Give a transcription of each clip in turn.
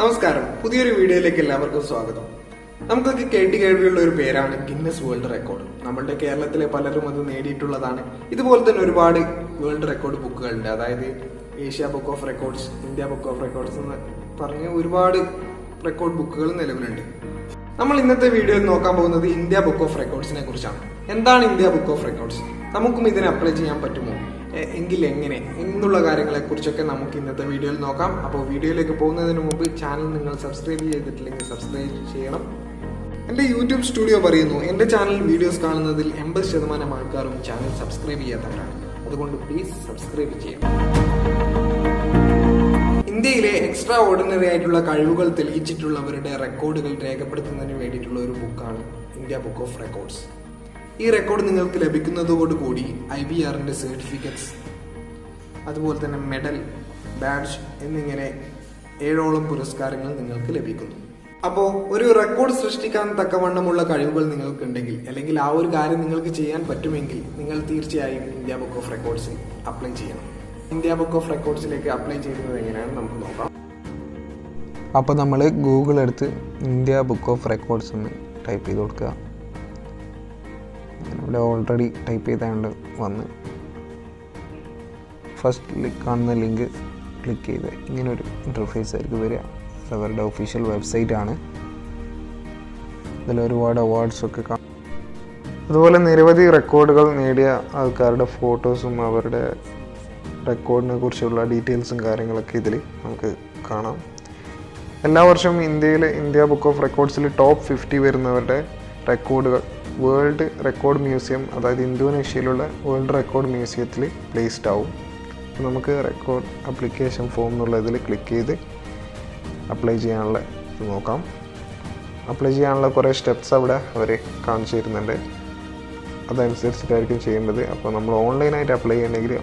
നമസ്കാരം, പുതിയൊരു വീഡിയോയിലേക്ക് എല്ലാവർക്കും സ്വാഗതം. നമുക്കൊക്കെ കേട്ടുകേൾവിയുള്ള ഒരു പേരാണ് ഗിന്നസ് വേൾഡ് റെക്കോർഡ്. നമ്മളുടെ കേരളത്തിലെ പലരും അത് നേടിയിട്ടുള്ളതാണ്. ഇതുപോലെ തന്നെ ഒരുപാട് വേൾഡ് റെക്കോർഡ് ബുക്കുകളുണ്ട്. അതായത് Asia book of records, India book of records എന്ന് പറഞ്ഞ് ഒരുപാട് റെക്കോർഡ് ബുക്കുകൾ നിലവിലുണ്ട്. നമ്മൾ ഇന്നത്തെ വീഡിയോയിൽ നോക്കാൻ പോകുന്നത് ഇന്ത്യ ബുക്ക് ഓഫ് റെക്കോർഡ്സിനെ കുറിച്ചാണ്. എന്താണ് ഇന്ത്യ ബുക്ക് ഓഫ് റെക്കോർഡ്സ്? നമുക്കും ഇതിനെ അപ്ലൈ ചെയ്യാൻ പറ്റുമോ, എങ്കിൽ എങ്ങനെ എന്നുള്ള കാര്യങ്ങളെ കുറിച്ചൊക്കെ നമുക്ക് ഇന്നത്തെ വീഡിയോയിൽ നോക്കാം. അപ്പോൾ വീഡിയോയിലേക്ക് പോകുന്നതിന് മുമ്പ് ചാനൽ നിങ്ങൾ സബ്സ്ക്രൈബ് ചെയ്തിട്ടില്ലെങ്കിൽ സബ്സ്ക്രൈബ് ചെയ്യണം. എൻ്റെ യൂട്യൂബ് സ്റ്റുഡിയോ പറയുന്നു, എൻ്റെ ചാനൽ വീഡിയോസ് കാണുന്നതിൽ 80% ആൾക്കാരും ചാനൽ സബ്സ്ക്രൈബ് ചെയ്യാത്തവരാണ്. അതുകൊണ്ട് പ്ലീസ് സബ്സ്ക്രൈബ് ചെയ്യണം. ഇന്ത്യയിലെ എക്സ്ട്രാ ഓർഡിനറി ആയിട്ടുള്ള കഴിവുകൾ തെളിയിച്ചിട്ടുള്ളവരുടെ റെക്കോർഡുകൾ രേഖപ്പെടുത്തുന്നതിന് വേണ്ടിയിട്ടുള്ള ഒരു ബുക്കാണ് ഇന്ത്യ ബുക്ക് ഓഫ് റെക്കോർഡ്സ്. ഈ റെക്കോർഡ് നിങ്ങൾക്ക് ലഭിക്കുന്നതോടുകൂടി IBRന്റെ സർട്ടിഫിക്കറ്റ്സ്, അതുപോലെ തന്നെ മെഡൽ, ബാഡ്ജ് എന്നിങ്ങനെ 7ഓളം പുരസ്കാരങ്ങൾ നിങ്ങൾക്ക് ലഭിക്കുന്നു. അപ്പോൾ ഒരു റെക്കോർഡ് സൃഷ്ടിക്കാൻ തക്കവണ്ണമുള്ള കഴിവുകൾ നിങ്ങൾക്കുണ്ടെങ്കിൽ, അല്ലെങ്കിൽ ആ ഒരു കാര്യം നിങ്ങൾക്ക് ചെയ്യാൻ പറ്റുമെങ്കിൽ, നിങ്ങൾ തീർച്ചയായും ഇന്ത്യ ബുക്ക് ഓഫ് റെക്കോർഡ്സിൽ അപ്ലൈ ചെയ്യണം. ഇന്ത്യ ബുക്ക് ഓഫ് റെക്കോർഡ്സിലേക്ക് അപ്ലൈ ചെയ്യുന്നത് എങ്ങനെയാണ് നമുക്ക് നോക്കാം. അപ്പോൾ നമ്മൾ ഗൂഗിൾ എടുത്ത് ഇന്ത്യ ബുക്ക് ഓഫ് റെക്കോർഡ്സ് എന്ന് ടൈപ്പ് ചെയ്ത് കൊടുക്കുക. ഇവിടെ ഓൾറെഡി ടൈപ്പ് ചെയ്തുകൊണ്ട് വന്ന് ഫസ്റ്റ് കാണുന്ന ലിങ്ക് ക്ലിക്ക് ചെയ്ത് ഇങ്ങനെ ഒരു ഇൻ്റർഫേസ് ആയിരിക്കും വരിക. അവരുടെ ഒഫീഷ്യൽ വെബ്സൈറ്റ് ആണ്. ഇതിൽ ഒരുപാട് അവാർഡ്സൊക്കെ കാണും. അതുപോലെ നിരവധി റെക്കോർഡുകൾ നേടിയ ആൾക്കാരുടെ ഫോട്ടോസും അവരുടെ റെക്കോർഡിനെ കുറിച്ചുള്ള ഡീറ്റെയിൽസും കാര്യങ്ങളൊക്കെ ഇതിൽ നമുക്ക് കാണാം. എല്ലാ വർഷവും ഇന്ത്യ ബുക്ക് ഓഫ് റെക്കോർഡ്സിൽ ടോപ്പ് 50 വരുന്നവരുടെ റെക്കോർഡുകൾ വേൾഡ് റെക്കോർഡ് മ്യൂസിയം, അതായത് ഇന്തോനേഷ്യയിലുള്ള വേൾഡ് റെക്കോർഡ് മ്യൂസിയത്തിൽ പ്ലേസ്ഡ് ആവും. അപ്പോൾ നമുക്ക് റെക്കോർഡ് അപ്ലിക്കേഷൻ ഫോം എന്നുള്ളതിൽ ക്ലിക്ക് ചെയ്ത് അപ്ലൈ ചെയ്യാനുള്ള ഇത് നോക്കാം. അപ്ലൈ ചെയ്യാനുള്ള കുറേ സ്റ്റെപ്സ് അവിടെ അവർ കാണിച്ചു തരുന്നുണ്ട്. അതനുസരിച്ചിട്ടായിരിക്കും ചെയ്യേണ്ടത്. അപ്പോൾ നമ്മൾ ഓൺലൈനായിട്ട് അപ്ലൈ ചെയ്യണമെങ്കിൽ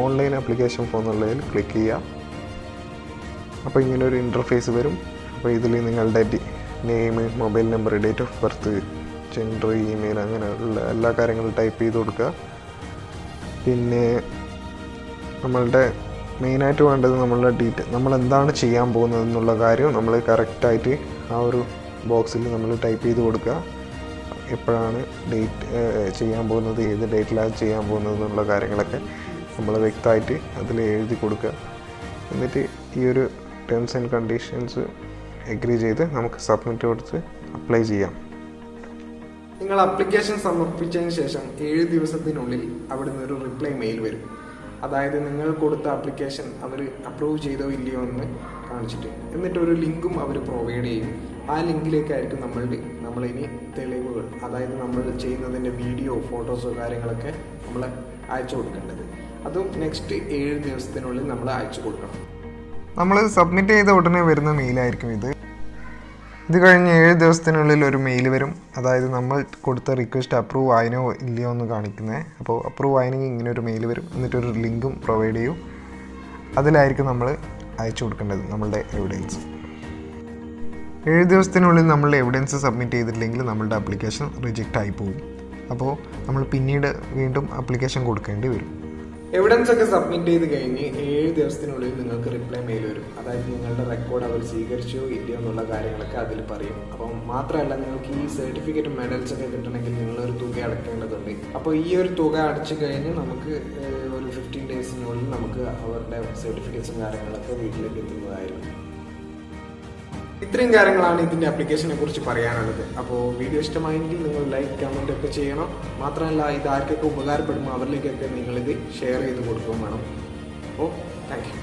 ഓൺലൈൻ ആപ്ലിക്കേഷൻ ഫോം എന്നുള്ളതിൽ ക്ലിക്ക് ചെയ്യുക. അപ്പോൾ ഇങ്ങനൊരു ഇൻ്റർഫേസ് വരും. അപ്പോൾ ഇതിൽ നിങ്ങളുടെ name, mobile number, date of birth, gender, email, അങ്ങനെയുള്ള എല്ലാ കാര്യങ്ങളും ടൈപ്പ് ചെയ്ത് കൊടുക്കുക. പിന്നെ നമ്മളുടെ മെയിനായിട്ട് വേണ്ടത് നമ്മളുടെ നമ്മൾ എന്താണ് ചെയ്യാൻ പോകുന്നത് എന്നുള്ള കാര്യം നമ്മൾ കറക്റ്റായിട്ട് ആ ഒരു ബോക്സിൽ നമ്മൾ ടൈപ്പ് ചെയ്ത് കൊടുക്കുക. എപ്പോഴാണ് ഡേറ്റ് ചെയ്യാൻ പോകുന്നത്, ഏത് ഡേറ്റിലാണ് ചെയ്യാൻ പോകുന്നത് എന്നുള്ള കാര്യങ്ങളൊക്കെ നമ്മൾ വ്യക്തമായിട്ട് അതിൽ എഴുതി കൊടുക്കുക. എന്നിട്ട് ഈ ഒരു ടേംസ് ആൻഡ് കണ്ടീഷൻസ് എഗ്രി ചെയ്ത് നമുക്ക് സബ്മിറ്റ് കൊടുത്ത് അപ്ലൈ ചെയ്യാം. നിങ്ങൾ അപ്ലിക്കേഷൻ സമർപ്പിച്ചതിന് ശേഷം 7 ദിവസത്തിനുള്ളിൽ അവിടെ നിന്ന് ഒരു റിപ്ലൈ മെയിൽ വരും. അതായത് നിങ്ങൾ കൊടുത്ത ആപ്ലിക്കേഷൻ അവർ അപ്രൂവ് ചെയ്തോ ഇല്ലയോ എന്ന് കാണിച്ചിട്ട്, എന്നിട്ട് ഒരു ലിങ്കും അവർ പ്രൊവൈഡ് ചെയ്യും. ആ ലിങ്കിലേക്കായിരിക്കും നമ്മളിനി തെളിവുകൾ, അതായത് നമ്മൾ ചെയ്യുന്നതിൻ്റെ വീഡിയോ, ഫോട്ടോസോ കാര്യങ്ങളൊക്കെ നമ്മൾ അയച്ചു കൊടുക്കേണ്ടത്. അതും നെക്സ്റ്റ് 7 ദിവസത്തിനുള്ളിൽ നമ്മൾ അയച്ചു കൊടുക്കണം. നമ്മൾ സബ്മിറ്റ് ചെയ്ത ഉടനെ വരുന്ന മെയിലായിരിക്കും ഇത്. ഇത് കഴിഞ്ഞ് 7 ദിവസത്തിനുള്ളിൽ ഒരു മെയിൽ വരും. അതായത് നമ്മൾ കൊടുത്ത റിക്വസ്റ്റ് അപ്രൂവ് ആയിനോ ഇല്ലയോ എന്ന് കാണിക്കുന്നത്. അപ്പോൾ അപ്രൂവ് ആയെങ്കിൽ ഇങ്ങനെ ഒരു മെയിൽ വരും. എന്നിട്ടൊരു ലിങ്കും പ്രൊവൈഡ് ചെയ്യും. അതിലായിരിക്കും നമ്മൾ അയച്ചു കൊടുക്കേണ്ടത് നമ്മളുടെ എവിഡൻസ്. 7 ദിവസത്തിനുള്ളിൽ നമ്മൾ എവിഡൻസ് സബ്മിറ്റ് ചെയ്തിട്ടില്ലെങ്കിൽ നമ്മളുടെ ആപ്ലിക്കേഷൻ റിജക്റ്റ് ആയി പോകും. അപ്പോൾ നമ്മൾ പിന്നീട് വീണ്ടും ആപ്ലിക്കേഷൻ കൊടുക്കേണ്ടി വരും. എവിഡൻസ് ഒക്കെ സബ്മിറ്റ് ചെയ്ത് കഴിഞ്ഞ് 7 ദിവസത്തിനുള്ളിൽ നിങ്ങൾക്ക് റിപ്ലൈ മെയിൽ വരും. അതായത് നിങ്ങളുടെ റെക്കോർഡ് അവർ സ്വീകരിച്ചോ ഇല്ലയോ എന്നുള്ള കാര്യങ്ങളൊക്കെ അതിൽ പറയും. അപ്പം മാത്രമല്ല, നിങ്ങൾക്ക് ഈ സർട്ടിഫിക്കറ്റ്, മെഡൽസ് ഒക്കെ കിട്ടണമെങ്കിൽ നിങ്ങളൊരു തുക അടയ്ക്കേണ്ടതുണ്ട്. അപ്പോൾ ഈ ഒരു തുക അടച്ചു കഴിഞ്ഞ് നമുക്ക് ഒരു 15 ഡേയ്സിനുള്ളിൽ നമുക്ക് അവരുടെ സർട്ടിഫിക്കറ്റ്സും കാര്യങ്ങളൊക്കെ വീട്ടിലേക്ക് എത്തുന്നതായിരിക്കും. ഇത്രയും കാര്യങ്ങളാണ് ഇതിൻ്റെ ആപ്ലിക്കേഷനെ കുറിച്ച് പറയാനുള്ളത്. അപ്പോൾ വീഡിയോ ഇഷ്ടമായെങ്കിൽ നിങ്ങൾ ലൈക്ക്, കമൻ്റ് ഒക്കെ ചെയ്യണം. മാത്രമല്ല, ഇത് ആർക്കൊക്കെ ഉപകാരപ്പെടുമോ അവരിലേക്കൊക്കെ നിങ്ങളിത് ഷെയർ ചെയ്ത് കൊടുക്കുകയും വേണം. അപ്പോൾ താങ്ക് യു.